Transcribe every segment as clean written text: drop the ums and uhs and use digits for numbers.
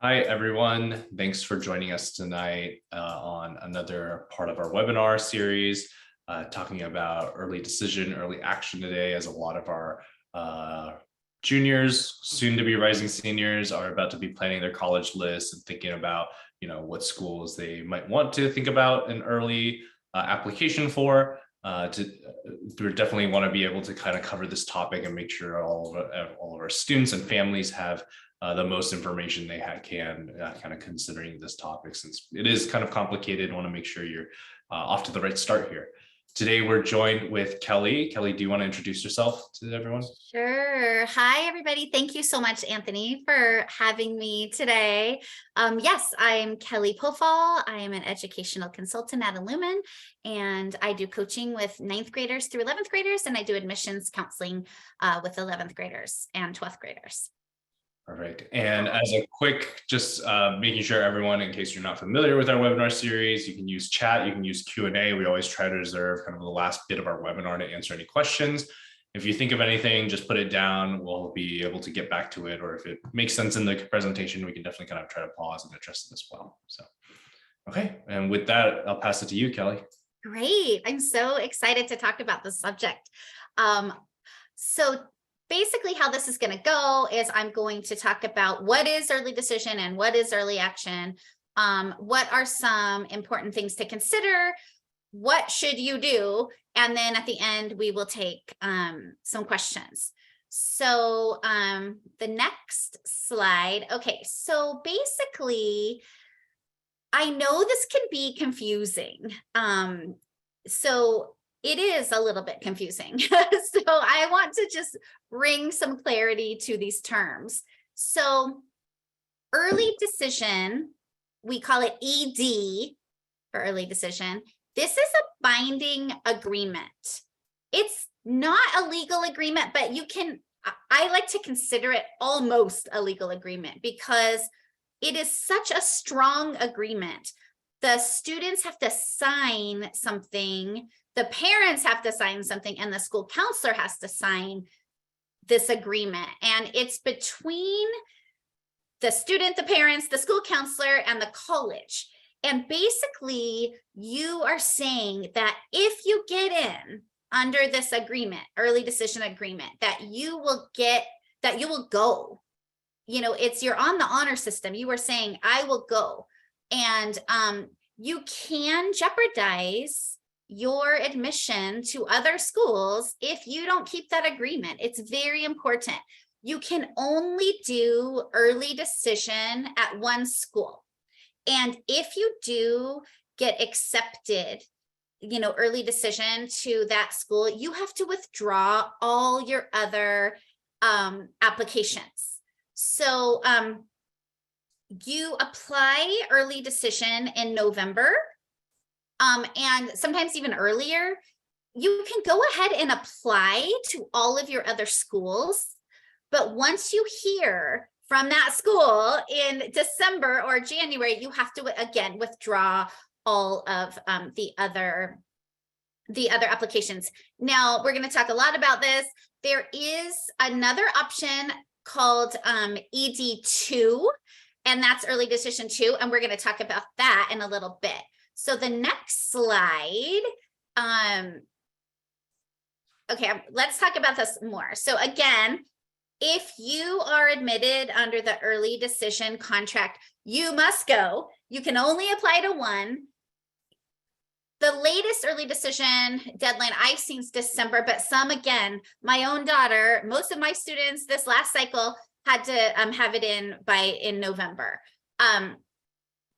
Hi, everyone. Thanks for joining us tonight on another part of our webinar series, talking about early decision, early action today, as a lot of our juniors, soon to be rising seniors, are about to be planning their college lists and thinking about, what schools they might want to think about an early application for. We definitely want to be able to kind of cover this topic and make sure all of our students and families have the most information they can, kind of considering this topic, since it is kind of complicated. I want to make sure you're off to the right start here. Today, we're joined with Kelly. Kelly, do you want to introduce yourself to everyone? Sure. Hi, everybody. Thank you so much, Anthony, for having me today. Yes, I'm Kelly Pofall. I am an educational consultant at Illumin, and I do coaching with 9th graders through 11th graders, and I do admissions counseling with 11th graders and 12th graders. Perfect. And as a quick, just making sure everyone, in case you're not familiar with our webinar series, you can use chat, you can use Q&A. We always try to reserve kind of the last bit of our webinar to answer any questions. If you think of anything, just put it down. We'll be able to get back to it. Or if it makes sense in the presentation, we can definitely kind of try to pause and address it as well. So, okay. And with that, I'll pass it to you, Kelly. Great. I'm so excited to talk about this subject. So basically how this is going to go is I'm going to talk about what is early decision and what is early action. What are some important things to consider? What should you do? And then at the end, we will take some questions. So the next slide. Okay, so basically, I know this can be confusing. So it is a little bit confusing. So I want to just bring some clarity to these terms. So early decision, we call it ED for early decision. This is a binding agreement. It's not a legal agreement, but I like to consider it almost a legal agreement because it is such a strong agreement. The students have to sign something, the parents have to sign something, and the school counselor has to sign this agreement. And it's between the student, the parents, the school counselor, and the college. And basically, you are saying that if you get in under this agreement, early decision agreement, that you will go. You're on the honor system. You are saying, I will go. And you can jeopardize your admission to other schools if you don't keep that agreement. It's very important. You can only do early decision at one school. And if you do get accepted, early decision to that school, you have to withdraw all your other applications. So you apply early decision in November, and sometimes even earlier. You can go ahead and apply to all of your other schools, but once you hear from that school in December or January, you have to again withdraw all of the other applications. Now we're going to talk a lot about this. There is another option called ED2, and that's early decision 2, and we're going to talk about that in a little bit. So the next slide, okay, let's talk about this more. So again, if you are admitted under the early decision contract, you must go. You can only apply to one. The latest early decision deadline I've seen is December, but some, again, my own daughter, most of my students this last cycle had to have it in November.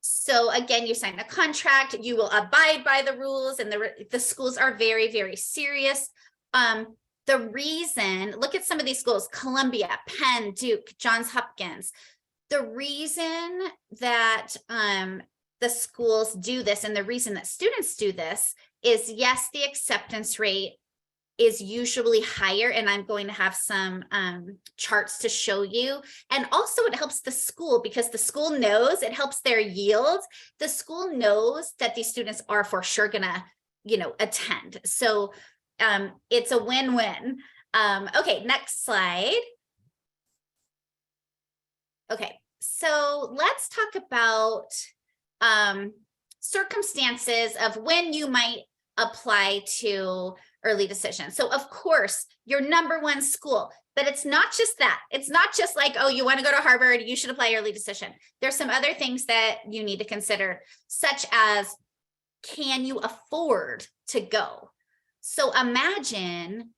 So again, you sign a contract, you will abide by the rules, and the schools are very, very serious. The reason, look at some of these schools: Columbia, Penn, Duke, Johns Hopkins. The reason that the schools do this, and the reason that students do this, is yes, the acceptance rate is usually higher, and I'm going to have some charts to show you. And also it helps the school because the school knows, it helps their yields. The school knows that these students are for sure gonna, attend. So it's a win-win. Okay, next slide. Okay, So let's talk about circumstances of when you might apply to early decision. So of course, your number one school, but it's not just that. It's not just like, oh, you want to go to Harvard, you should apply early decision. There's some other things that you need to consider, such as, can you afford to go? So imagine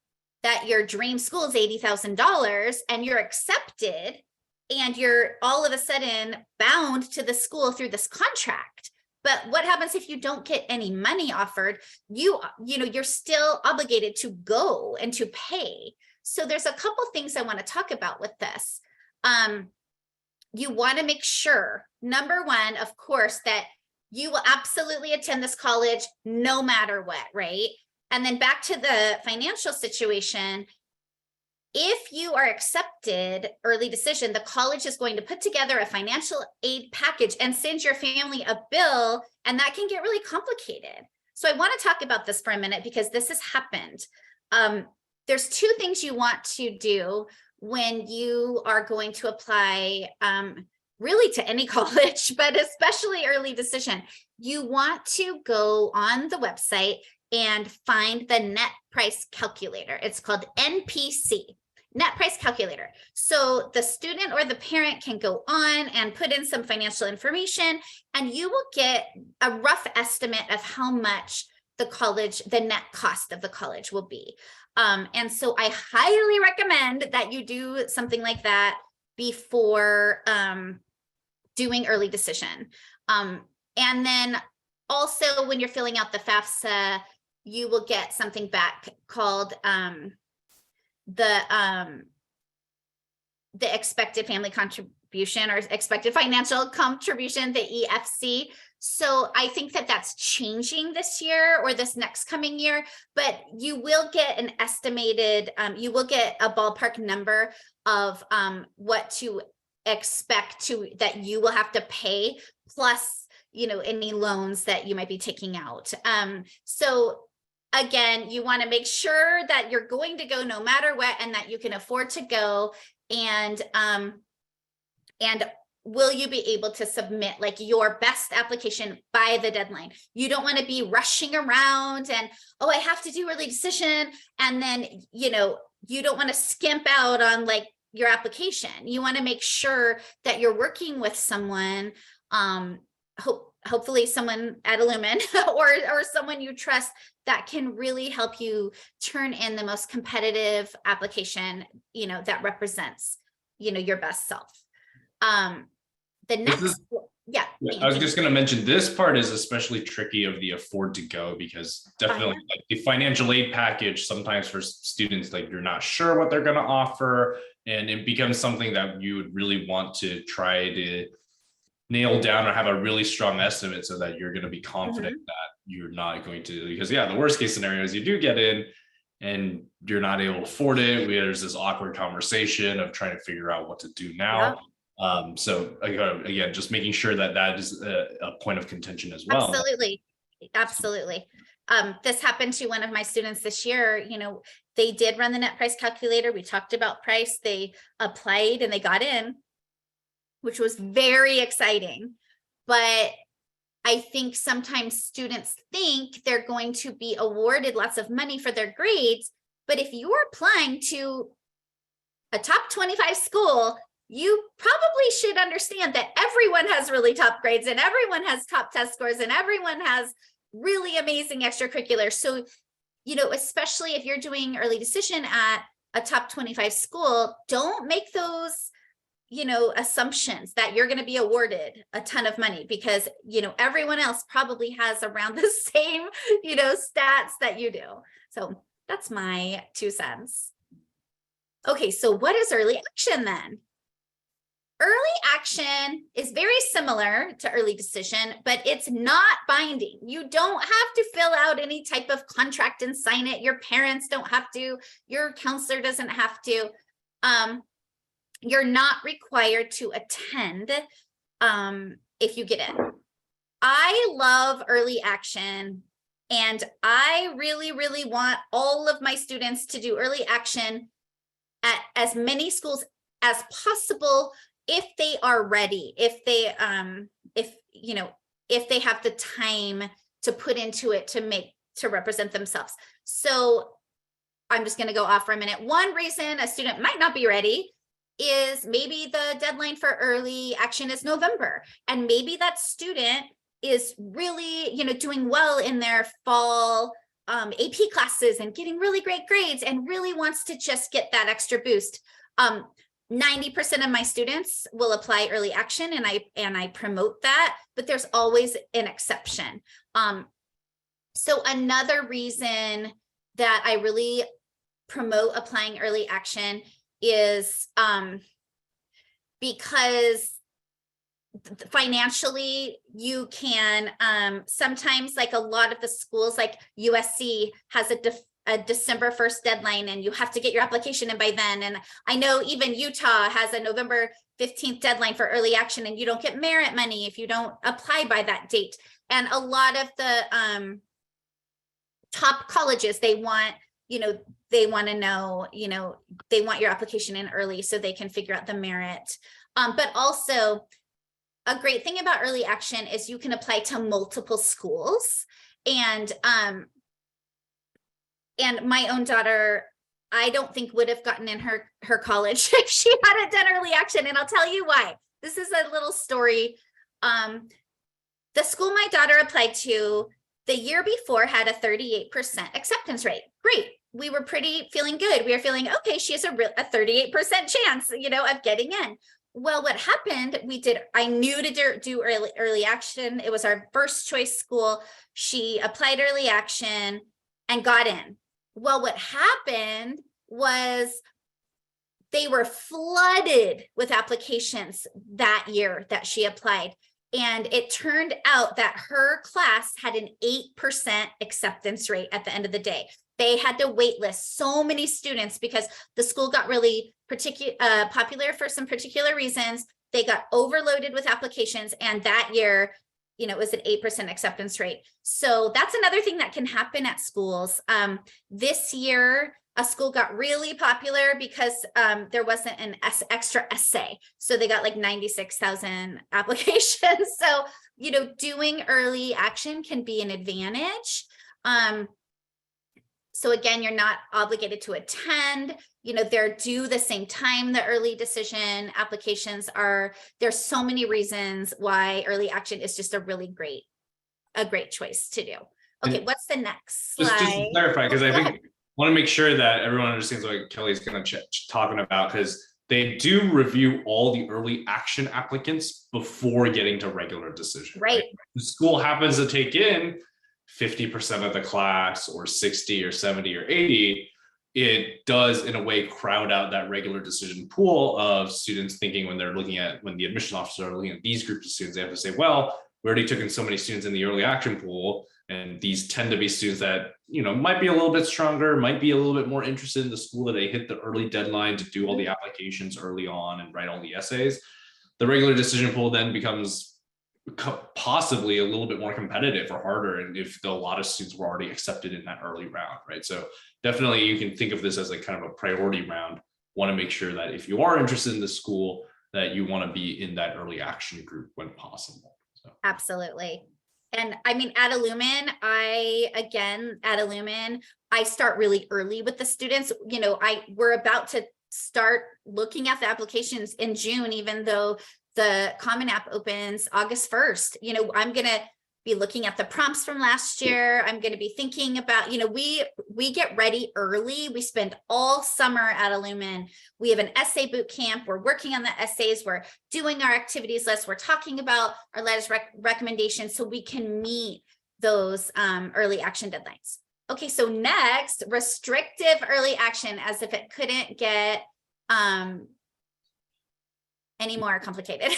that your dream school is $80,000 and you're accepted and you're all of a sudden bound to the school through this contract. But what happens if you don't get any money offered? You're still obligated to go and to pay. So there's a couple things I want to talk about with this. You want to make sure, number one, of course, that you will absolutely attend this college no matter what, right? And then back to the financial situation, if you are accepted early decision, the college is going to put together a financial aid package and send your family a bill, and that can get really complicated. So I want to talk about this for a minute because this has happened. There's two things you want to do when you are going to apply really to any college, but especially early decision. You want to go on the website and find the net price calculator. It's called NPC, net price calculator. So the student or the parent can go on and put in some financial information, and you will get a rough estimate of how much the net cost of the college will be. And so I highly recommend that you do something like that before doing early decision. And then also when you're filling out the FAFSA, you will get something back called the expected family contribution or expected financial contribution, the EFC. So I think that that's changing this year or this next coming year, but you will get an estimated, you will get a ballpark number of what to expect that you will have to pay, plus, any loans that you might be taking out. So again, you want to make sure that you're going to go no matter what, and that you can afford to go. And will you be able to submit like your best application by the deadline? You don't want to be rushing around and, oh, I have to do early decision. And then, you don't want to skimp out on like your application. You want to make sure that you're working with someone, hopefully someone at Illumin or someone you trust that can really help you turn in the most competitive application, that represents, your best self. The next, yeah. I was just going to mention this part is especially tricky of the afford to go, because definitely like the financial aid package, sometimes for students, like you're not sure what they're going to offer. And it becomes something that you would really want to try to nail down or have a really strong estimate so that you're going to be confident that you're not going to, because the worst case scenario is you do get in and you're not able to afford it. There's this awkward conversation of trying to figure out what to do now. So again, just making sure that is a point of contention as well. Absolutely. This happened to one of my students this year. They did run the net price calculator. We talked about price. They applied and they got in, which was very exciting. But I think sometimes students think they're going to be awarded lots of money for their grades. But if you're applying to a top 25 school, you probably should understand that everyone has really top grades and everyone has top test scores and everyone has really amazing extracurriculars. So, especially if you're doing early decision at a top 25 school, don't make those, assumptions that you're going to be awarded a ton of money, because, everyone else probably has around the same, stats that you do. So that's my 2 cents. Okay, so what is early action then? Early action is very similar to early decision, but it's not binding. You don't have to fill out any type of contract and sign it. Your parents don't have to. Your counselor doesn't have to. You're not required to attend if you get in. I love early action, and I really, really want all of my students to do early action at as many schools as possible if they are ready, if they if they have the time to put into it to represent themselves. So I'm just going to go off for a minute. One reason a student might not be ready is maybe the deadline for early action is November, and maybe that student is really, doing well in their fall AP classes and getting really great grades and really wants to just get that extra boost. 90% of my students will apply early action, and I promote that, but there's always an exception. So another reason that I really promote applying early action is because financially you can sometimes, like a lot of the schools like USC has a December 1st deadline, and you have to get your application in by then. And I know even Utah has a November 15th deadline for early action, and you don't get merit money if you don't apply by that date. And a lot of the top colleges, they want to know, they want your application in early so they can figure out the merit. But also a great thing about early action is you can apply to multiple schools. And my own daughter, I don't think would have gotten in her college if she hadn't done early action. And I'll tell you why. This is a little story. The school my daughter applied to the year before had a 38% acceptance rate. Great. We were feeling good. We were feeling, okay, she has a 38% chance, of getting in. Well, what happened, I knew to do early action. It was our first choice school. She applied early action and got in. Well, what happened was they were flooded with applications that year that she applied. And it turned out that her class had an 8% acceptance rate at the end of the day. They had to wait list so many students because the school got really popular for some particular reasons. They got overloaded with applications, and that year, it was an 8% acceptance rate. So that's another thing that can happen at schools. This year, a school got really popular because there wasn't an extra essay. So they got like 96,000 applications. So, doing early action can be an advantage. So again, you're not obligated to attend, they're due the same time the early decision applications are. There's so many reasons why early action is just a great choice to do. Okay, and what's the next slide? Just to clarify, because I want to make sure that everyone understands what Kelly's going to talking about, because they do review all the early action applicants before getting to regular decision. Right. The school happens to take in 50% of the class, or 60 or 70 or 80, it does in a way crowd out that regular decision pool of students, thinking when the admission officers are looking at these groups of students, they have to say, well, we already took in so many students in the early action pool, and these tend to be students that might be a little bit stronger, might be a little bit more interested in the school, that they hit the early deadline to do all the applications early on and write all the essays. The regular decision pool then becomes possibly a little bit more competitive or harder, and if a lot of students were already accepted in that early round, right? So definitely you can think of this as like kind of a priority round. Want to make sure that if you are interested in the school, that you want to be in that early action group when possible. So. Absolutely. And I mean, at Illumin, I start really early with the students. We're about to start looking at the applications in June, even though the Common App opens August 1st. I'm going to be looking at the prompts from last year. I'm going to be thinking about, we get ready early. We spend all summer at Illumin. We have an essay boot camp. We're working on the essays. We're doing our activities list. We're talking about our letters recommendations so we can meet those early action deadlines. Okay, so next, restrictive early action, as if it couldn't get any more complicated.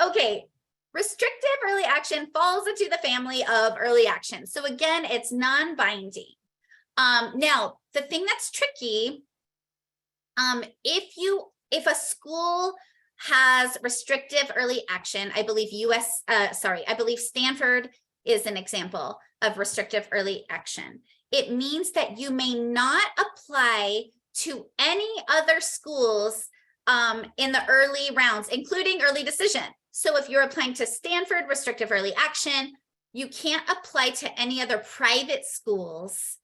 Okay, restrictive early action falls into the family of early action. So again, it's non-binding. Now, the thing that's tricky, if a school has restrictive early action, I believe Stanford is an example of restrictive early action. It means that you may not apply to any other schools in the early rounds, including early decision. So if you're applying to Stanford restrictive early action, you can't apply to any other private schools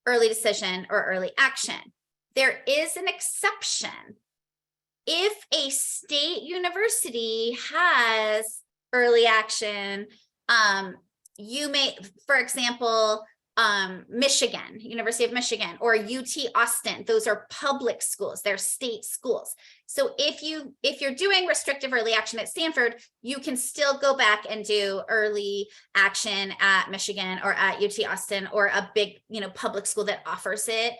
early decision or early action. There is an exception. If a state university has early action, you may, for example, Michigan, University of Michigan, or UT Austin, those are public schools, they're state schools. So if you're doing restrictive early action at Stanford, you can still go back and do early action at Michigan or at UT Austin or a big, public school that offers it.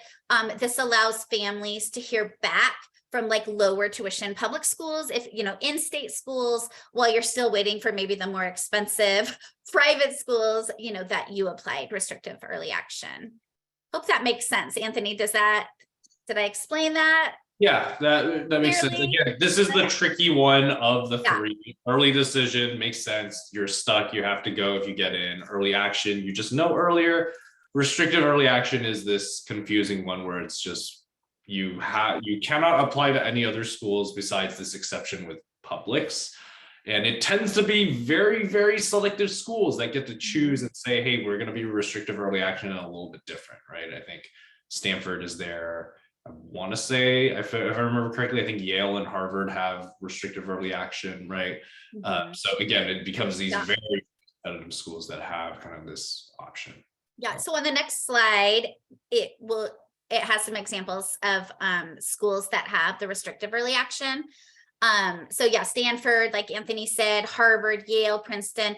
This allows families to hear back from like lower tuition public schools, if in-state schools, while you're still waiting for maybe the more expensive private schools, that you applied restrictive early action. Hope that makes sense. Anthony, did I explain that? Yeah, that makes sense. Again, this is the tricky one of the three. Early decision makes sense. You're stuck. You have to go if you get in. Early action, you just know earlier. Restrictive early action is this confusing one where it's just you cannot apply to any other schools besides this exception with publics. And it tends to be very, very selective schools that get to choose and say, hey, we're going to be restrictive early action and a little bit different, right? I think Stanford is there. I want to say, if I remember correctly, I think Yale and Harvard have restrictive early action, right? So again, it becomes these very competitive schools that have kind of this option. Yeah, so on the next slide, it has some examples of schools that have the restrictive early action. So yeah, Stanford, like Anthony said, Harvard, Yale, Princeton.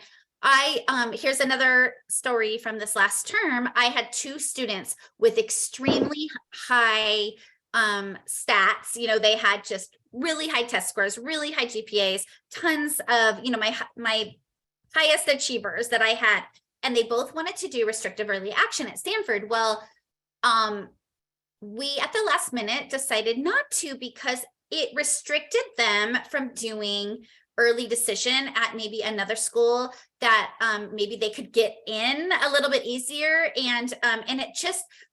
Here's another story from this last term. I had 2 students with extremely high stats. They had just really high test scores, really high GPAs, tons of, my highest achievers that I had. And they both wanted to do restrictive early action at Stanford. Well, we at the last minute decided not to because it restricted them from doing early decision at maybe another school that maybe they could get in a little bit easier. And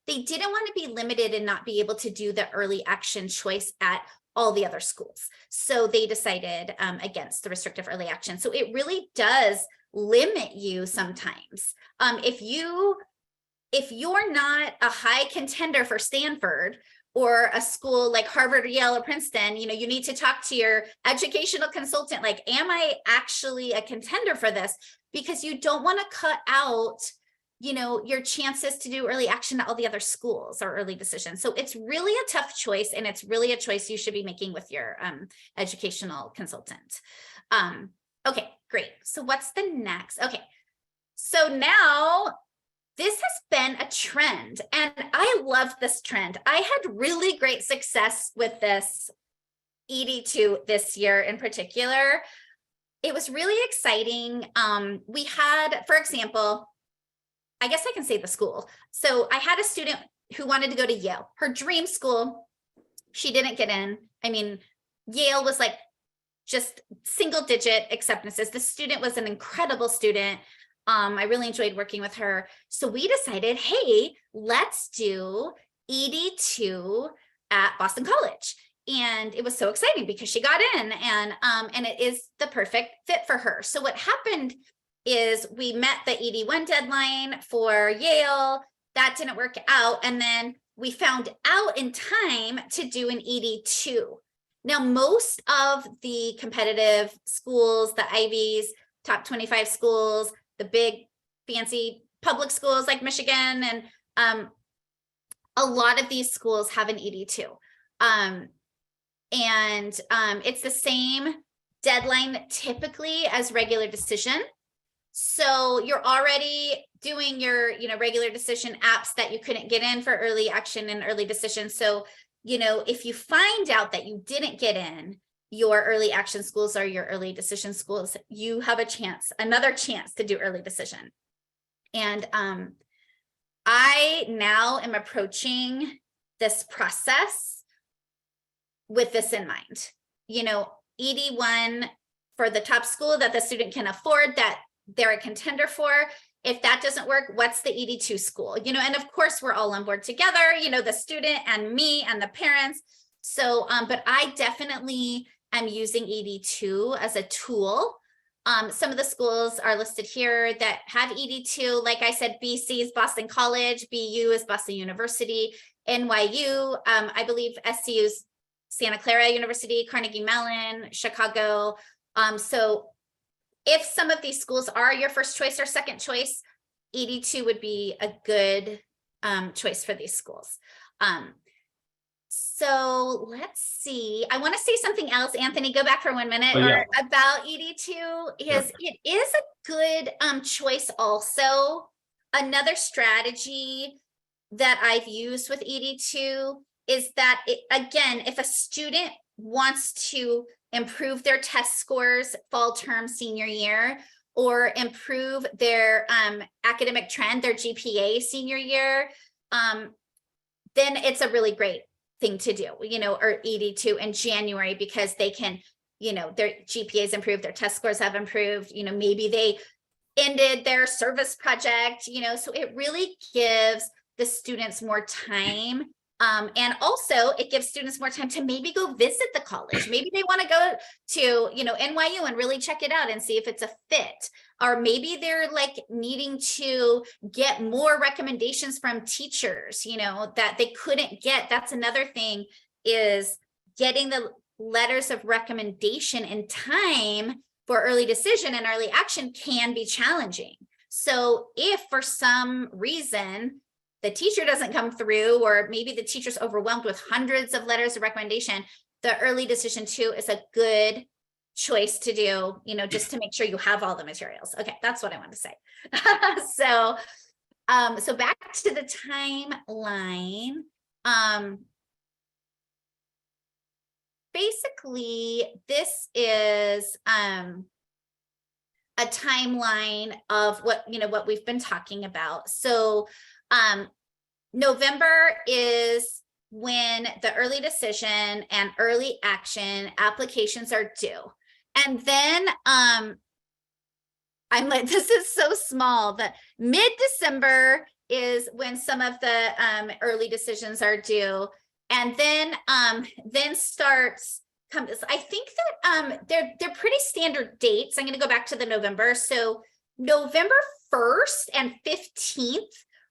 they didn't want to be limited and not be able to do the early action choice at all the other schools. So they decided against the restrictive early action. So it really does limit you sometimes. If you're not a high contender for Stanford or a school like Harvard or Yale or Princeton, you need to talk to your educational consultant, like, am I actually a contender for this? Because you don't want to cut out, your chances to do early action at all the other schools or early decisions. So it's really a tough choice, and it's really a choice you should be making with your educational consultant. Okay, great. So what's the next? Okay, so now this has been a trend, and I love this trend. I had really great success with this ED2 this year in particular. It was really exciting. We had, for example, I guess I can say the school. So I had a student who wanted to go to Yale, her dream school. She didn't get in. I mean, Yale was like just single digit acceptances. The student was an incredible student. I really enjoyed working with her. So we decided, hey, let's do ED2 at Boston College. And it was so exciting because she got in, and it is the perfect fit for her. So what happened is we met the ED1 deadline for Yale. That didn't work out. And then we found out in time to do an ED2. Now, most of the competitive schools, the Ivies, top 25 schools, the big fancy public schools like Michigan, and a lot of these schools have an ED2. It's the same deadline typically as regular decision. So you're already doing your, regular decision apps that you couldn't get in for early action and early decision. So, if you find out that you didn't get in your early action schools or your early decision schools, you have another chance to do early decision. And I now am approaching this process with this in mind. ED1 for the top school that the student can afford, that they're a contender for. If that doesn't work, what's the ED2 school? And of course, we're all on board together, the student and me and the parents. So, but I definitely am using ED2 as a tool. Some of the schools are listed here that have ED2. Like I said, BC is Boston College, BU is Boston University, NYU, I believe SCU is Santa Clara University, Carnegie Mellon, Chicago. So if some of these schools are your first choice or second choice, ED2 would be a good choice for these schools. So let's see. I want to say something else, Anthony, go back for 1 minute or about ED2 is it is a good choice also. Another strategy that I've used with ED2 is that again, if a student wants to improve their test scores fall term senior year or improve their academic trend, their GPA senior year, then it's a really great thing to do, or ED2 in January, because they can, their GPAs improved, their test scores have improved, maybe they ended their service project, so it really gives the students more time. And also it gives students more time to maybe go visit the college. Maybe they want to go to, NYU and really check it out and see if it's a fit. Or maybe they're like needing to get more recommendations from teachers, that they couldn't get. That's another thing, is getting the letters of recommendation in time for early decision and early action can be challenging. So if for some reason the teacher doesn't come through, or maybe the teacher's overwhelmed with hundreds of letters of recommendation, the early decision 2 is a good choice to do, just to make sure you have all the materials. Okay, that's what I want to say. So back to the timeline. Basically, this is a timeline of what we've been talking about. So November is when the early decision and early action applications are due. And then I'm like, this is so small, that mid-December is when some of the early decisions are due. And then starts I think that they're pretty standard dates. I'm going to go back to the November. So November 1st and 15th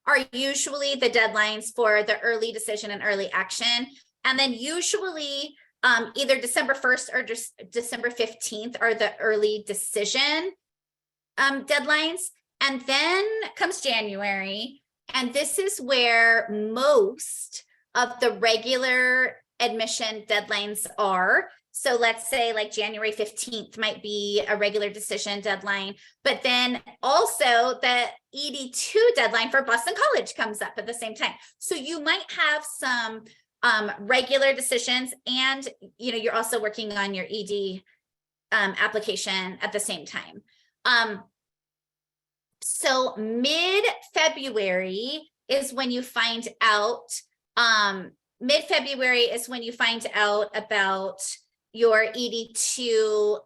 are usually the deadlines for the early decision and early action. And then usually either December 1st or just December 15th are the early decision deadlines. And then comes January. And this is where most of the regular admission deadlines are. So let's say like January 15th might be a regular decision deadline, but then also the ED2 deadline for Boston College comes up at the same time. So you might have some regular decisions, and you're also working on your ED application at the same time. So mid-February is when you find out mid-February is when you find out about your ED2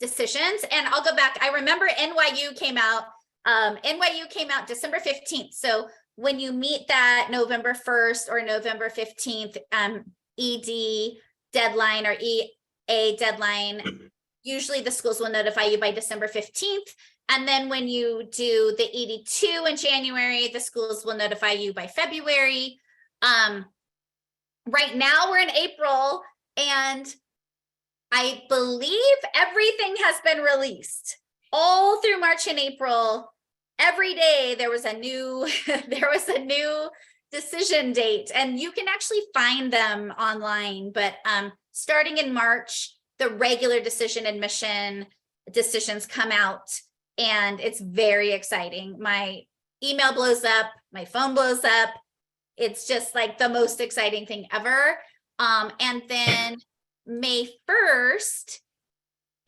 decisions. And I'll go back. I remember NYU came out December 15th. So when you meet that November 1st or November 15th ED deadline or EA deadline, usually the schools will notify you by December 15th. And then when you do the ED2 in January, the schools will notify you by February. Right now we're in April, and I believe everything has been released all through March and April. Every day there was a new decision date, and you can actually find them online. But starting in March, the regular decision admission decisions come out, and it's very exciting. My email blows up, my phone blows up. It's just like the most exciting thing ever. And then May 1st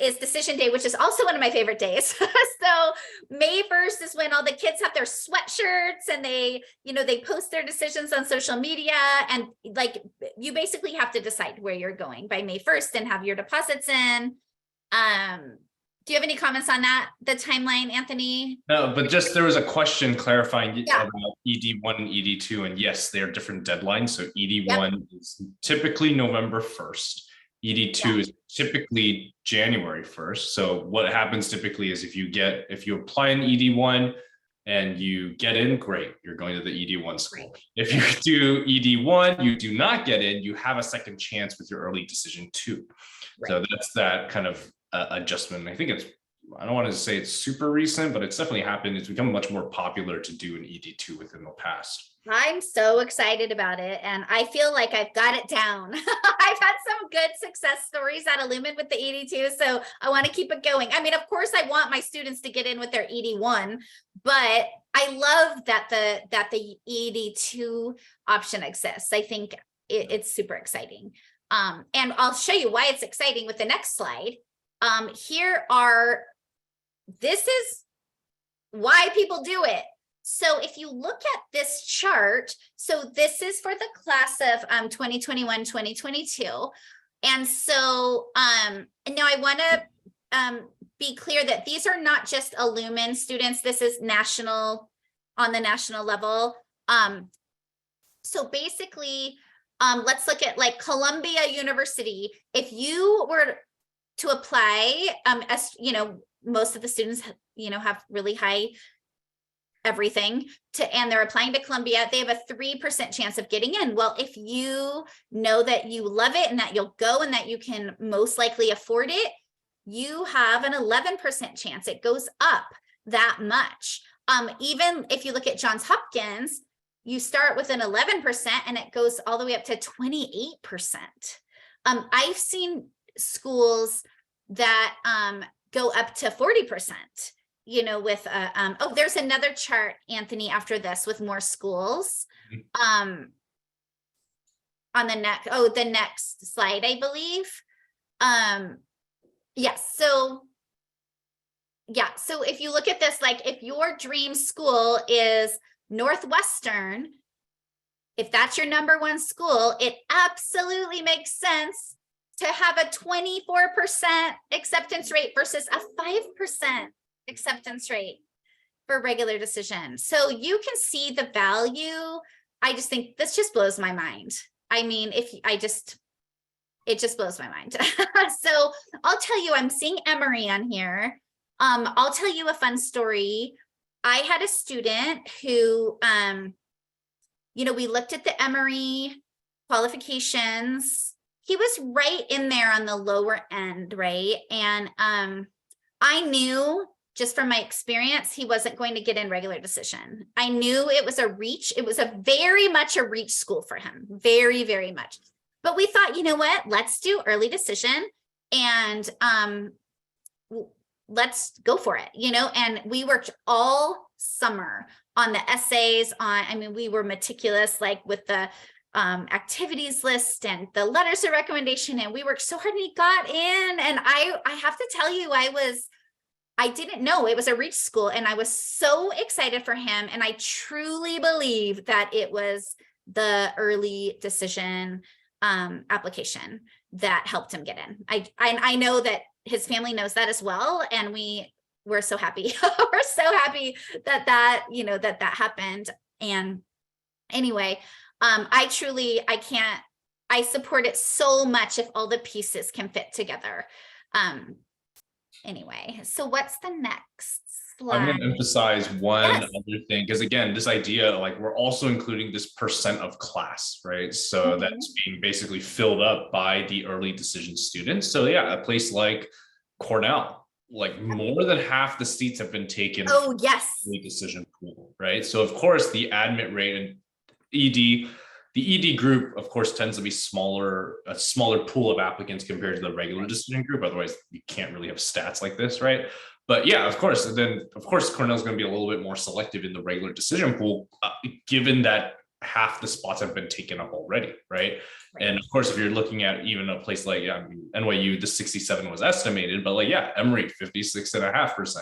is decision day, which is also one of my favorite days. So May 1st is when all the kids have their sweatshirts and they post their decisions on social media, and like you basically have to decide where you're going by May 1st and have your deposits in. Do you have any comments on that? The timeline, Anthony? No, but just there was a question clarifying Yeah. about ED1 and ED2, and yes, they're different deadlines. So Yep. ED1 is typically November 1st. ED2 is typically January 1st. So what happens typically is if you apply an ED1 and you get in, great, you're going to the ED1 school. Right. If you do ED1, you do not get in, you have a second chance with your early decision too. Right. So that's that kind of adjustment. I think I don't want to say it's super recent, but it's definitely happened. It's become much more popular to do an ED2 within the past. I'm so excited about it, and I feel like I've got it down. I've had some good success stories at Illumin with the ED2, so I want to keep it going. I mean, of course, I want my students to get in with their ED1, but I love that the ED2 option exists. I think it's super exciting. And I'll show you why it's exciting with the next slide. This is why people do it. So if you look at this chart, so this is for the class of 2021, 2022. And so now I want to be clear that these are not just Illumin students. This is national, on the national level. So basically, let's look at like Columbia University. If you were to apply, as you know, most of the students, you know, have really high everything and they're applying to Columbia, they have a 3% chance of getting in. Well, if you know that you love it and that you'll go and that you can most likely afford it, you have an 11% chance. It goes up that much. Even if you look at Johns Hopkins, you start with an 11% and it goes all the way up to 28%. I've seen schools that go up to 40%. You know, with oh, there's another chart, Anthony, after this with more schools. On the next slide, I believe. Yes, so yeah, so if you look at this, like if your dream school is Northwestern, if that's your number one school, it absolutely makes sense to have a 24% acceptance rate versus a 5% acceptance rate for regular decision. So you can see the value. I just think this just blows my mind. I mean, it just blows my mind. So I'll tell you, I'm seeing Emory on here. I'll tell you a fun story. I had a student who, you know, we looked at the Emory qualifications. He was right in there on the lower end, right? And I knew just from my experience, he wasn't going to get in regular decision. I knew it was a reach. It was a very much a reach school for him, very, very much. But we thought, you know what, let's do early decision and let's go for it, you know, and we worked all summer on the essays I mean, we were meticulous, like with the activities list and the letters of recommendation, and we worked so hard and he got in. And I have to tell you, I didn't know it was a reach school and I was so excited for him. And I truly believe that it was the early decision application that helped him get in. I know that his family knows that as well. And we're so happy. We're so happy that you know, that happened. And anyway, I support it so much if all the pieces can fit together. Anyway, so what's the next slide? I'm going to emphasize one other thing, because again, this idea, like we're also including this percent of class, right? So that's being basically filled up by the early decision students. So yeah, a place like Cornell, like more than half the seats have been taken. Oh, yes. The decision pool, right? So of course the admit rate and the ED group, of course, tends to be a smaller pool of applicants compared to the regular decision group. Otherwise, you can't really have stats like this, right? But yeah, of course, Cornell's going to be a little bit more selective in the regular decision pool, given that half the spots have been taken up already, right? And of course, if you're looking at even a place like NYU, the 67 was estimated, but like, yeah, Emory, 56.5%.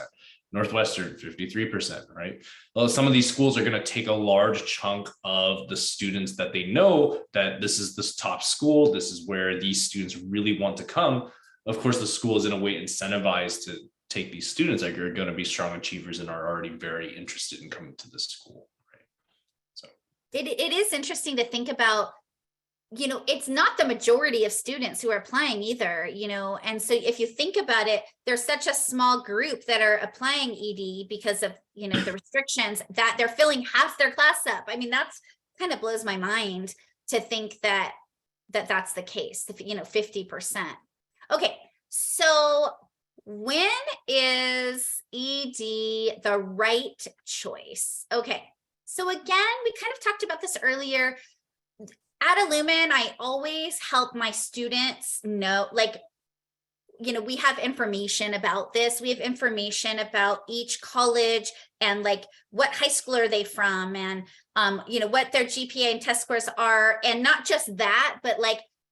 Northwestern, 53%, right? Well, some of these schools are going to take a large chunk of the students that they know that this is this top school. This is where these students really want to come. Of course, the school is in a way incentivized to take these students that are going to be strong achievers and are already very interested in coming to this school, right? So it is interesting to think about, it's not the majority of students who are applying either, and so if you think about it, there's such a small group that are applying ED because of, the restrictions, that they're filling half their class up. I mean, that's kind of blows my mind to think that's the case, 50%. Okay, so when is ED the right choice? Okay, so again, we kind of talked about this earlier. At Illumin, I always help my students know, we have information about this. We have information about each college and what high school are they from, and what their GPA and test scores are. And not just that, but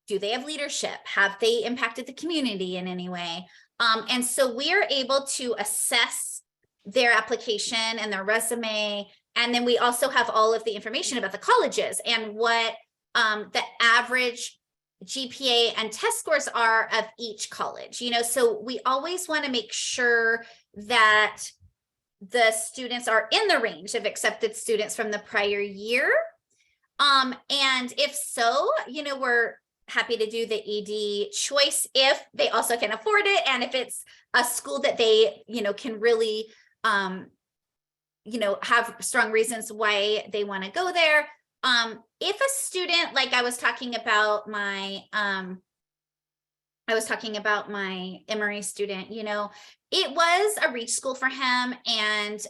do they have leadership? Have they impacted the community in any way? And so we are able to assess their application and their resume. And then we also have all of the information about the colleges and what the average GPA and test scores are of each college, so we always want to make sure that the students are in the range of accepted students from the prior year. And if so, we're happy to do the ED choice if they also can afford it. And if it's a school that they, can really, have strong reasons why they want to go there. If a student, like I was talking about my Emory student, it was a reach school for him, and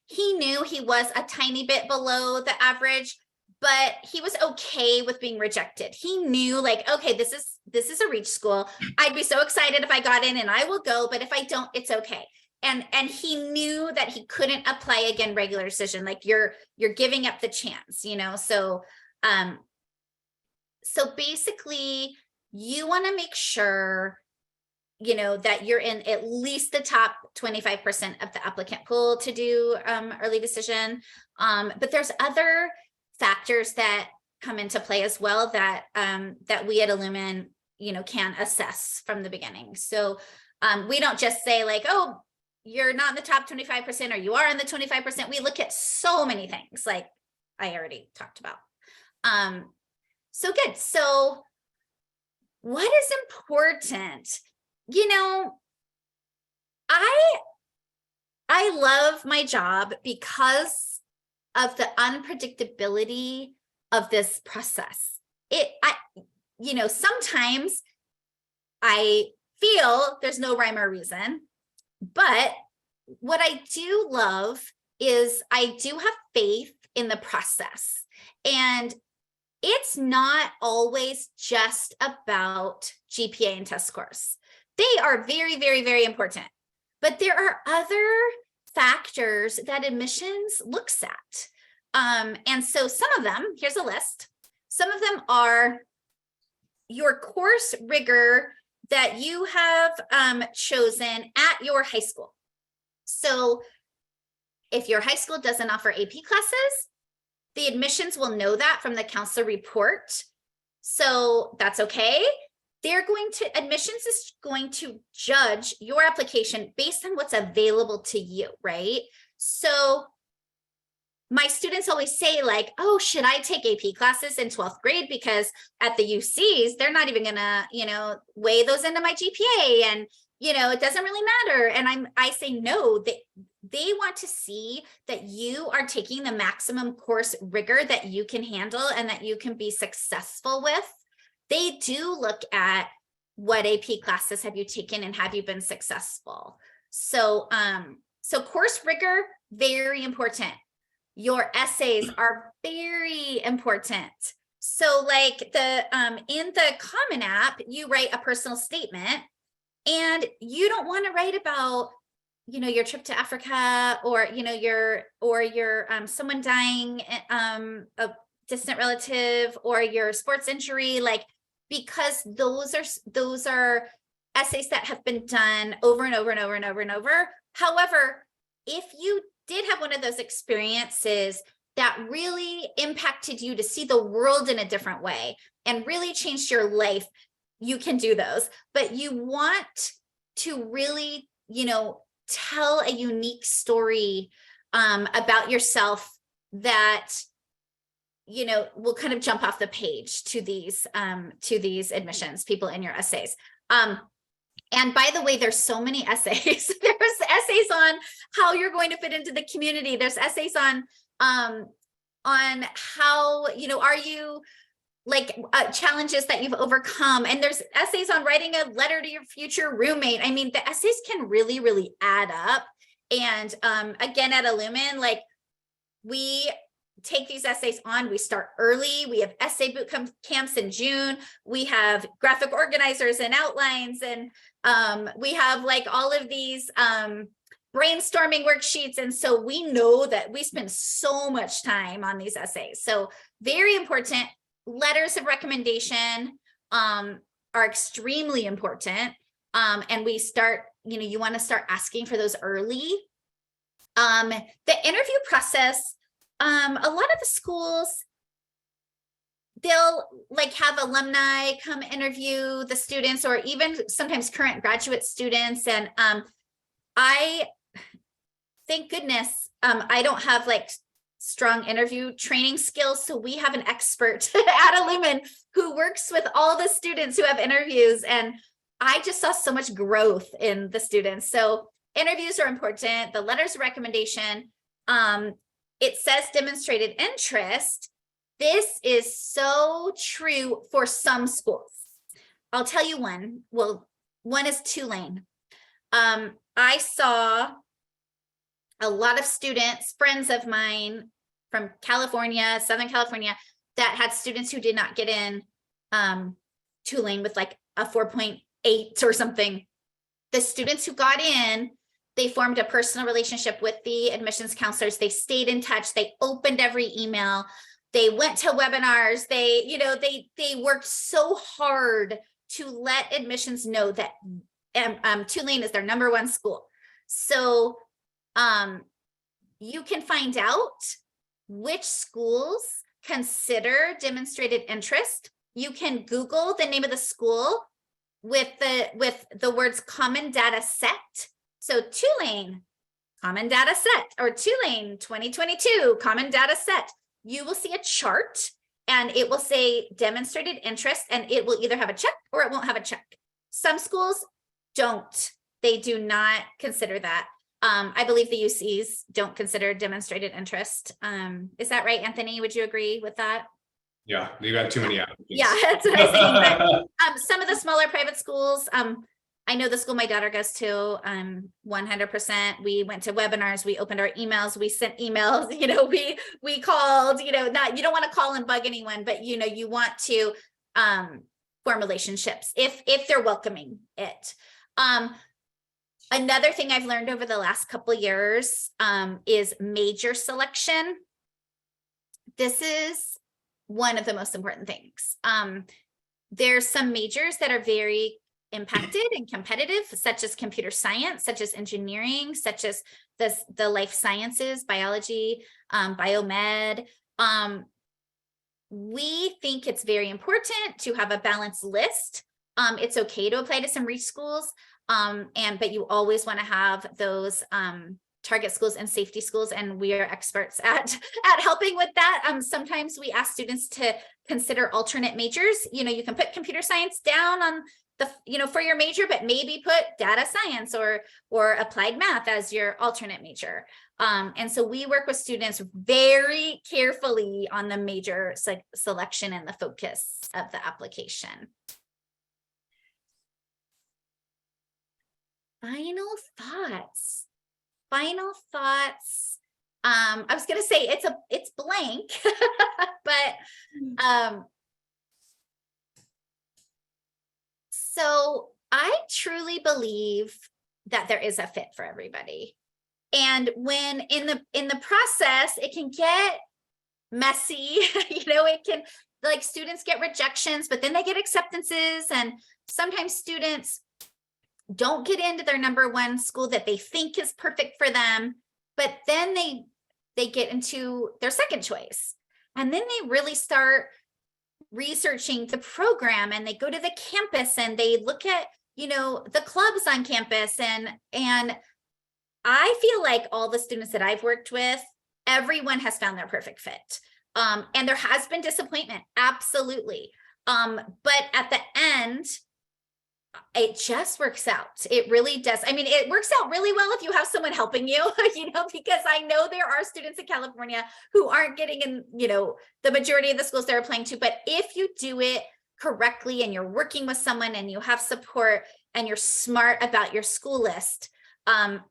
he knew he was a tiny bit below the average, but he was okay with being rejected. He knew okay, this is a reach school. I'd be so excited if I got in, and I will go, but if I don't, it's okay. And he knew that he couldn't apply again regular decision, you're giving up the chance, so basically you want to make sure that you're in at least the top 25% of the applicant pool to do early decision. But there's other factors that come into play as well that we at Illumin can assess from the beginning. So we don't just say oh, you're not in the top 25% or you are in the 25%. We look at so many things like I already talked about. So good. So what is important? I love my job because of the unpredictability of this process. Sometimes I feel there's no rhyme or reason, but what I do love is I do have faith in the process. And it's not always just about GPA and test scores. They are very, very, very important. But there are other factors that admissions looks at. And so some of them, here's a list. Some of them are your course rigor that you have chosen at your high school. So if your high school doesn't offer AP classes, the admissions will know that from the counselor report. So that's okay. Admissions is going to judge your application based on what's available to you, right? So my students always say oh, should I take AP classes in 12th grade? Because at the UCs, they're not even gonna, weigh those into my GPA, and, it doesn't really matter. And I say, no, they want to see that you are taking the maximum course rigor that you can handle and that you can be successful with. They do look at what AP classes have you taken and have you been successful. So, so course rigor, very important. Your essays are very important. So in the Common App, you write a personal statement, and you don't want to write about, your trip to Africa or, your someone dying, a distant relative, or your sports injury, because those are essays that have been done over and over and over and over and over. However, if you did have one of those experiences that really impacted you to see the world in a different way and really changed your life, you can do those. But you want to really tell a unique story about yourself that will kind of jump off the page to these admissions people in your essays. And by the way, there's so many essays. There's essays on how you're going to fit into the community. There's essays on how, are you like challenges that you've overcome. And there's essays on writing a letter to your future roommate. I mean, the essays can really, really add up. And again, at Illumin, like we take these essays on, we start early. We have essay boot camps in June. We have graphic organizers and outlines. And we have like all of these brainstorming worksheets. And so we know that we spend so much time on these essays. So very important. Letters of recommendation are extremely important. And we start, you want to start asking for those early. The interview process, a lot of the schools, they'll like have alumni come interview the students, or even sometimes current graduate students. And I, thank goodness, I don't have like strong interview training skills. So we have an expert at Illumin who works with all the students who have interviews. And I just saw so much growth in the students. So interviews are important. The letters of recommendation, it says demonstrated interest. This is so true for some schools. I'll tell you one. Well, one is Tulane. I saw a lot of students, friends of mine from California, Southern California, that had students who did not get in Tulane with like a 4.8 or something. The students who got in, they formed a personal relationship with the admissions counselors. They stayed in touch. They opened every email. They went to webinars. They worked so hard to let admissions know that Tulane is their number one school. So you can find out which schools consider demonstrated interest. You can Google the name of the school with the words common data set. So Tulane, common data set, or Tulane 2022, common data set. You will see a chart and it will say demonstrated interest, and it will either have a check or it won't have a check. Some schools don't. They do not consider that. I believe the UCs don't consider demonstrated interest. Is that right, Anthony? Would you agree with that? Yeah, you got too many applicants. Yeah, that's what I think. But some of the smaller private schools, I know the school my daughter goes to, 100%. We went to webinars, we opened our emails, we sent emails, we called, you don't want to call and bug anyone, but you want to form relationships if they're welcoming it. Another thing I've learned over the last couple of years is major selection. This is one of the most important things. There's some majors that are very impacted and competitive, such as computer science, such as engineering, such as the life sciences, biology, biomed. We think it's very important to have a balanced list. It's okay to apply to some reach schools, but you always want to have those target schools and safety schools, and we are experts at helping with that. Sometimes we ask students to consider alternate majors. You can put computer science down on the for your major, but maybe put data science or applied math as your alternate major. And so we work with students very carefully on the major selection and the focus of the application. Final thoughts. I was going to say it's blank, but so I truly believe that there is a fit for everybody. And when in the process, it can get messy, it can, like, students get rejections, but then they get acceptances. And sometimes students don't get into their number one school that they think is perfect for them, but then they get into their second choice. And then they really start researching the program, and they go to the campus and they look at the clubs on campus, and I feel like all the students that I've worked with, everyone has found their perfect fit. And there has been disappointment, absolutely. But at the end, it just works out. It really does. I mean, it works out really well if you have someone helping you, because I know there are students in California who aren't getting in, the majority of the schools they're applying to. But if you do it correctly and you're working with someone and you have support and you're smart about your school list,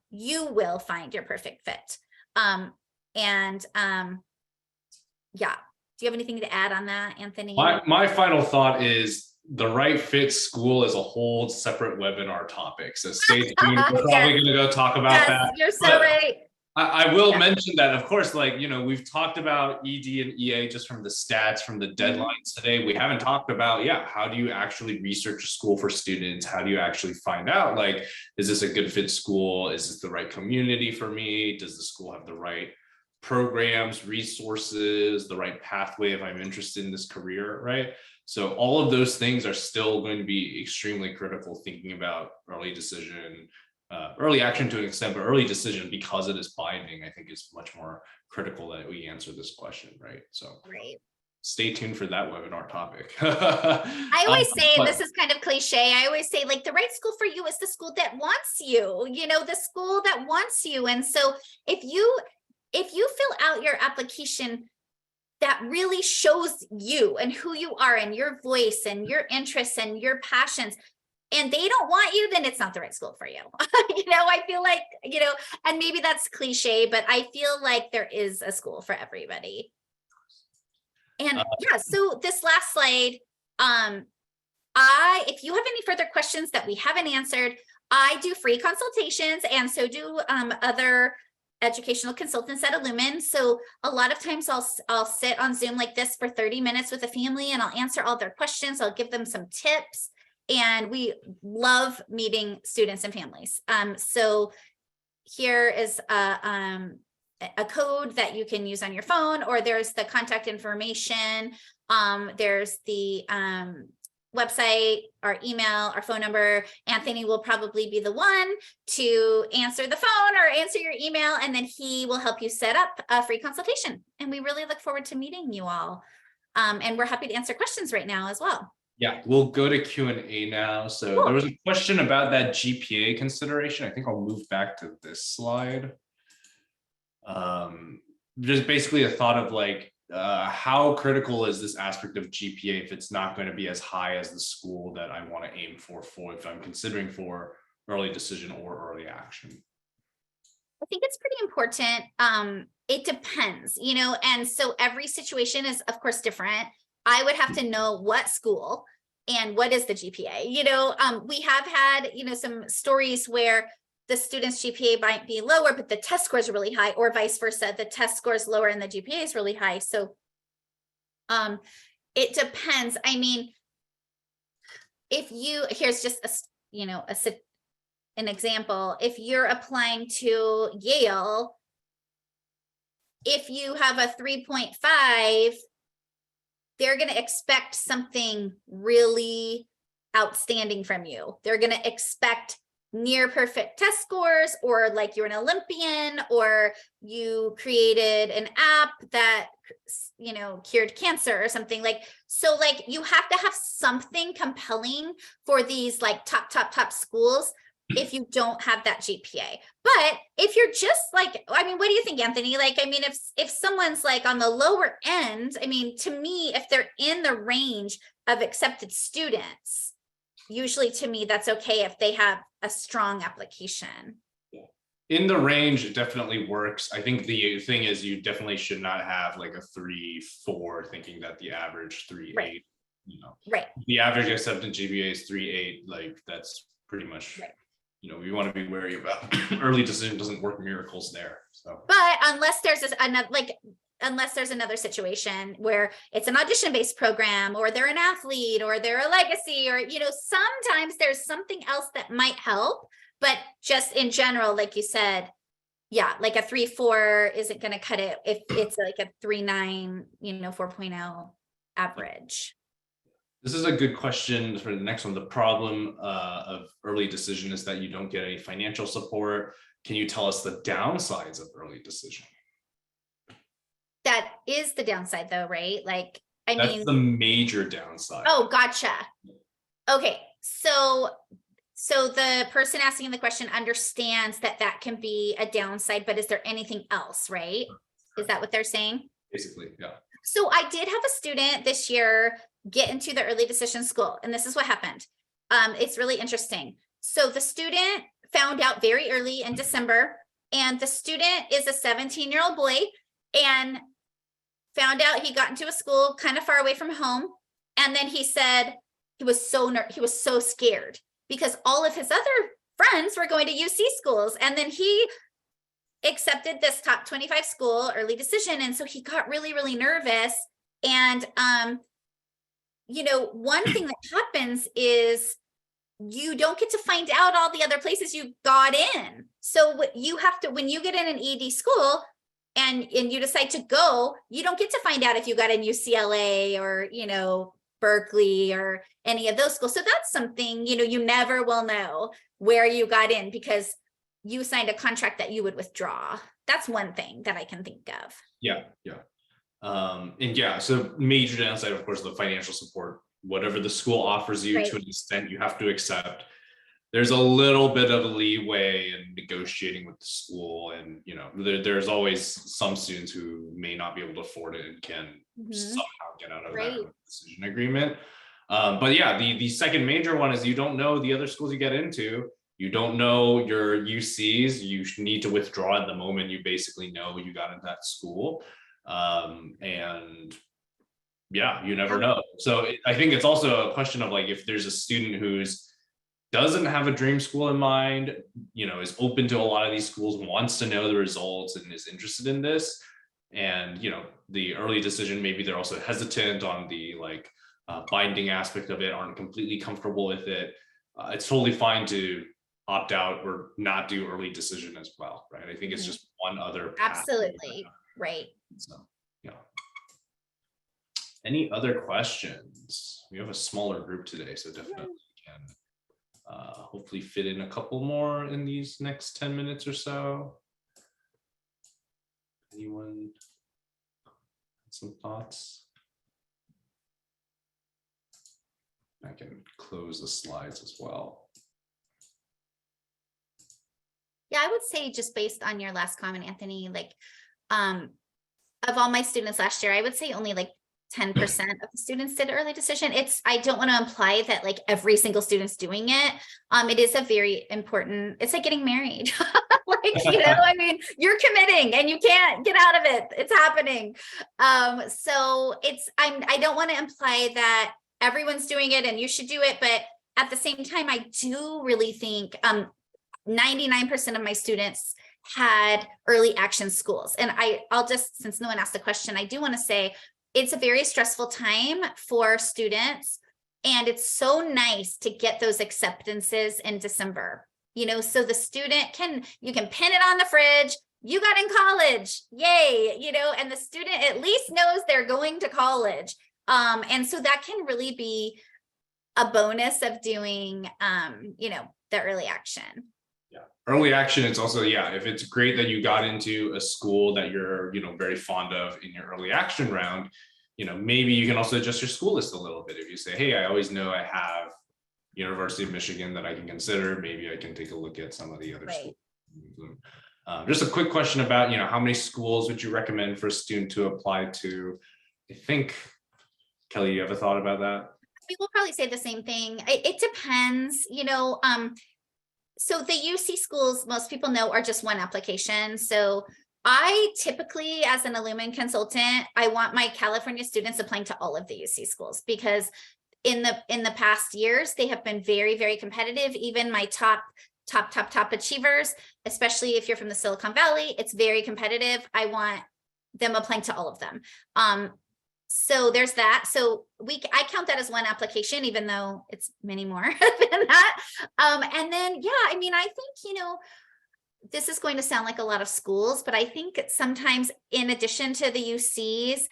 you will find your perfect fit. Yeah. Do you have anything to add on that, Anthony? My final thought is the right fit school is a whole separate webinar topic. So stay tuned. We're probably Yes. going to go talk about that. You're so right. I will mention that, of course, we've talked about ED and EA just from the stats, from the deadlines today. We haven't talked about, how do you actually research a school for students? How do you actually find out, is this a good fit school? Is this the right community for me? Does the school have the right programs, resources, the right pathway if I'm interested in this career, right? So all of those things are still going to be extremely critical thinking about early decision, early action to an extent, but early decision, because it is binding, I think is much more critical that we answer this question, right? So stay tuned for that webinar topic. I always say, and this is kind of cliche, I always say, the right school for you is the school that wants you, the school that wants you. And so if you fill out your application that really shows you and who you are and your voice and your interests and your passions, and they don't want you, then it's not the right school for you. I feel like, and maybe that's cliche, but I feel like there is a school for everybody. And so this last slide, if you have any further questions that we haven't answered, I do free consultations, and so do other educational consultants at Illumin. So a lot of times I'll sit on Zoom like this for 30 minutes with a family, and I'll answer all their questions. I'll give them some tips, and we love meeting students and families. So here is a code that you can use on your phone, or there's the contact information. There's the website, our email, our phone number. Anthony will probably be the one to answer the phone or answer your email, and then he will help you set up a free consultation. And we really look forward to meeting you all. And we're happy to answer questions right now as well. Yeah, we'll go to Q&A now. So there was a question about that GPA consideration. I think I'll move back to this slide. Just basically a thought of how critical is this aspect of GPA if it's not going to be as high as the school that I want to aim for if I'm considering for early decision or early action? I think it's pretty important. It depends, and so every situation is, of course, different. I would have to know what school and what is the GPA. We have had, some stories where the student's GPA might be lower, but the test scores are really high, or vice versa. The test score is lower and the GPA is really high. So it depends. I mean, here's just an example. If you're applying to Yale, if you have a 3.5, they're going to expect something really outstanding from you. They're going to expect near perfect test scores, or like you're an Olympian, or you created an app that, cured cancer or something. So you have to have something compelling for these top schools if you don't have that GPA. But if you're just what do you think, Anthony? If someone's on the lower end, to me, if they're in the range of accepted students, usually to me, that's okay if they have a strong application. In the range, it definitely works. I think the thing is you definitely should not have a 3.4 thinking that the average 3.8, right. Right. The average acceptance GPA is 3.8, that's pretty much right. We want to be wary about early decision doesn't work miracles there. So, but unless there's another situation where it's an audition-based program, or they're an athlete, or they're a legacy, or sometimes there's something else that might help. But just in general, like you said, a 3.4 isn't going to cut it if it's a 3.9, 4.0 average. This is a good question for the next one. The problem of early decision is that you don't get any financial support. Can you tell us the downsides of early decision? That is the downside though, right? Like, I That's mean, the major downside. oh, gotcha. Okay, so the person asking the question understands that that can be a downside, but is there anything else, right? Is that what they're saying? Basically, yeah. So I did have a student this year get into the early decision school, and this is what happened. It's really interesting. So the student found out very early in December, and the student is a 17-year-old boy, and found out he got into a school kind of far away from home. And then he said he was so scared because all of his other friends were going to UC schools. And then he accepted this top 25 school early decision. And so he got really, really nervous. And, one thing that happens is you don't get to find out all the other places you got in. So what you have to, when you get in an ED school, and you decide to go, you don't get to find out if you got in UCLA or, Berkeley or any of those schools. So that's something, you never will know where you got in because you signed a contract that you would withdraw. That's one thing that I can think of. Yeah. So major downside, of course, the financial support, whatever the school offers you, right. to an extent you have to accept. There's a little bit of leeway in negotiating with the school, and there's always some students who may not be able to afford it and can somehow get out of that decision agreement. But yeah, the second major one is you don't know the other schools you get into. You don't know your UCs. You need to withdraw at the moment you basically know you got into that school, and yeah, you never know. So I think it's also a question of like, if there's a student who's doesn't have a dream school in mind, is open to a lot of these schools, wants to know the results and is interested in this. And, the early decision, maybe they're also hesitant on the binding aspect of it, aren't completely comfortable with it. It's totally fine to opt out or not do early decision as well, right? I think it's just one other path. Absolutely, right. So, yeah. Any other questions? We have a smaller group today, so definitely can hopefully fit in a couple more in these next 10 minutes or so. Anyone have some thoughts? I can close the slides as well. Yeah, I would say just based on your last comment, Anthony, of all my students last year, I would say only 10% of the students did early decision. I don't want to imply that every single student's doing it. It is a very important, it's like getting married. I mean, you're committing and you can't get out of it. It's happening. So I don't want to imply that everyone's doing it and you should do it. But at the same time, I do really think 99% of my students had early action schools. And I'll just, since no one asked the question, I do want to say, it's a very stressful time for students, and it's so nice to get those acceptances in December, so the student you can pin it on the fridge, you got in college, yay, and the student at least knows they're going to college. And so that can really be a bonus of doing, the early action. Yeah, early action. It's also, if it's great that you got into a school that you're, very fond of in your early action round, maybe you can also adjust your school list a little bit. If you say, hey, I always know I have University of Michigan that I can consider, maybe I can take a look at some of the other schools. Just a quick question about, how many schools would you recommend for a student to apply to? I think, Kelly, you ever thought about that? We will probably say the same thing. It depends, so the UC schools, most people know, are just one application. So I typically, as an Illumin consultant, I want my California students applying to all of the UC schools, because in the past years, they have been very, very competitive. Even my top achievers, especially if you're from the Silicon Valley, it's very competitive. I want them applying to all of them. So there's that. So I count that as one application, even though it's many more than that. And then, I mean, I think, this is going to sound like a lot of schools, but I think sometimes in addition to the UCs,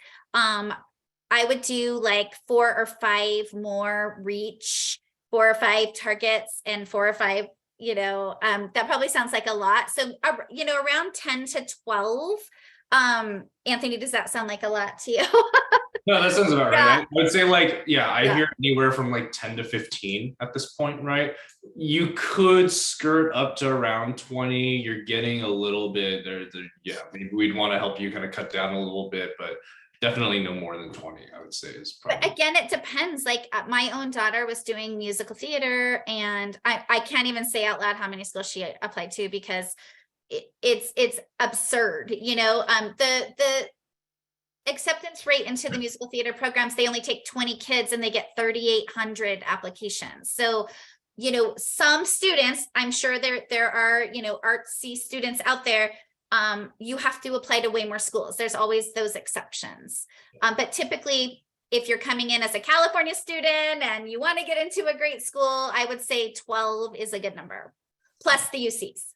I would do like 4 or 5 more reach, 4 or 5 targets, and 4 or 5, that probably sounds like a lot. So, around 10 to 12. Anthony, does that sound like a lot to you? No, that sounds about Yeah. right. I would say like, yeah, I Yeah. hear anywhere from like 10 to 15 at this point, right? You could skirt up to around 20. You're getting a little bit there. Yeah, maybe we'd want to help you kind of cut down a little bit, but definitely no more than 20, I would say is But probably. again, it depends. Like my own daughter was doing musical theater, and I can't even say out loud how many schools she applied to, because it's absurd. The acceptance rate into the musical theater programs, they only take 20 kids and they get 3,800 applications. So, some students, I'm sure there are, artsy students out there. You have to apply to way more schools. There's always those exceptions. But typically, if you're coming in as a California student and you want to get into a great school, I would say 12 is a good number, plus the UCs.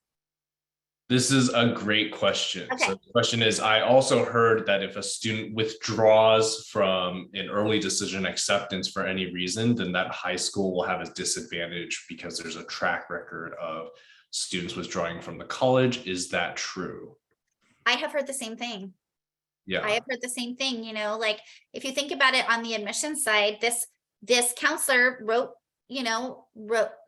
This is a great question. Okay. So the question is, I also heard that if a student withdraws from an early decision acceptance for any reason, then that high school will have a disadvantage because there's a track record of students withdrawing from the college. Is that true? I have heard the same thing. Yeah. I have heard the same thing, like if you think about it on the admission side, this counselor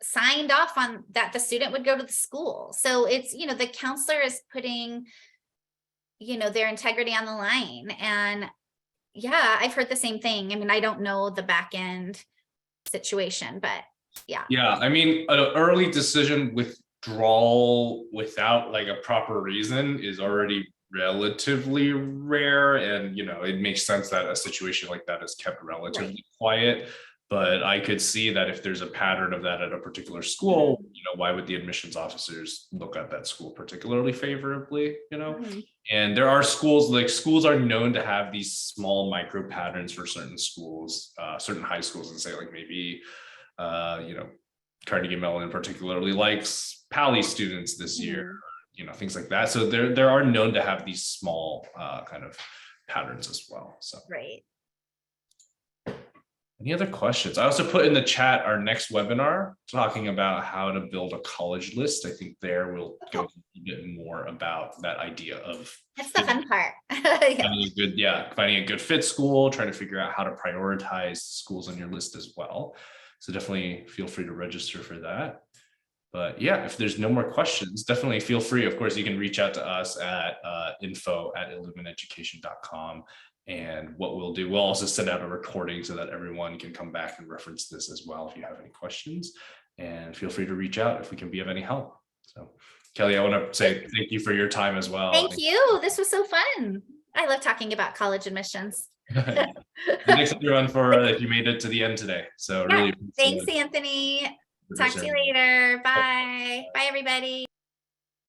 signed off on that the student would go to the school. So it's, the counselor is putting, their integrity on the line. And yeah, I've heard the same thing. I mean, I don't know the back end situation, but yeah. Yeah. I mean, an early decision withdrawal without like a proper reason is already relatively rare. And, it makes sense that a situation like that is kept relatively quiet. But I could see that if there's a pattern of that at a particular school, why would the admissions officers look at that school particularly favorably, And there are schools are known to have these small micro patterns for certain schools, certain high schools, and say like maybe, Carnegie Mellon particularly likes Pally students this year, things like that. So there are known to have these small kind of patterns as well. So Right. Any other questions? I also put in the chat our next webinar talking about how to build a college list. I think there we'll go a bit more about that idea of that's the fun part. finding a good fit school, trying to figure out how to prioritize schools on your list as well. So definitely feel free to register for that. But yeah, if there's no more questions, definitely feel free. Of course, you can reach out to us at info@illumineducation.com. And what we'll do, we'll also send out a recording so that everyone can come back and reference this as well if you have any questions. And feel free to reach out if we can be of any help. So Kelly, I want to say thank you for your time as well. Thank you. This was so fun. I love talking about college admissions. Thanks everyone for if you made it to the end today. So really thanks, Anthony. Talk to you later. Bye. Bye, everybody.